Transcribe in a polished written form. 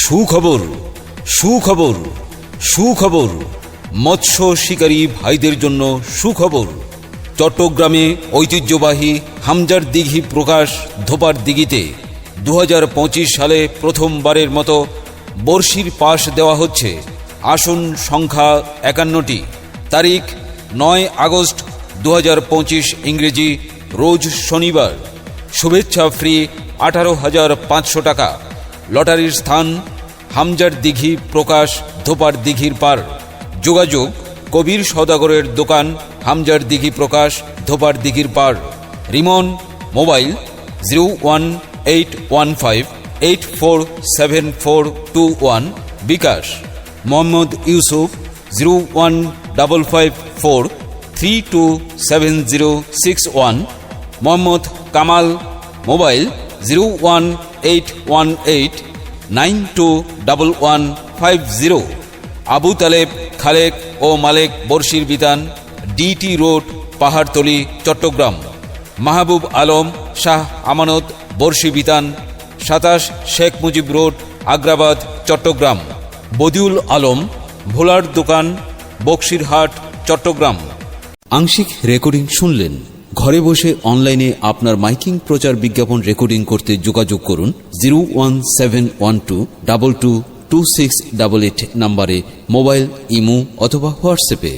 সুখবর সুখবর সুখবর মৎস্য শিকারী ভাইদের জন্য সুখবর। চট্টগ্রামে ঐতিহ্যবাহী হামজার দিঘি প্রকাশ ধোপার দিঘিতে 2025 সালে প্রথমবারের মতো বড়শির পাস দেওয়া হচ্ছে। আসন সংখ্যা 51টি। তারিখ 9 আগস্ট 2025 ইংরেজি, রোজ শনিবার। শুভেচ্ছা ফ্রি 18,500 টাকা। লটারির স্থান হামজার দিঘি প্রকাশ ধোপার দিঘির পার। যোগাযোগ কবির সওদাগরের দোকান, হামজার দিঘি প্রকাশ ধোপার দিঘির পার। রিমন মোবাইল 01815847421। বিকাশ মোহাম্মদ ইউসুফ 01554327061। মোহাম্মদ কামাল মোবাইল 01818921150। আবু তালেব, খালেক ও মালেক বর্ষির বিতান, ডিটি রোড, পাহাড়তলি, চট্টগ্রাম। মাহবুব আলম, শাহ আমানত বর্ষি বিতান, 27 শেখ মুজিব রোড, আগ্রাবাদ, চট্টগ্রাম। বদিউল আলম, ভোলার দোকান, বক্সিরহাট, চট্টগ্রাম। আংশিক রেকর্ডিং শুনলেন। ঘরে বসে অনলাইনে আপনার মাইকিং প্রচার বিজ্ঞাপন রেকর্ডিং করতে যোগাযোগ করুন 01712222688 নম্বরে, মোবাইল, ইমো অথবা হোয়াটসঅ্যাপে।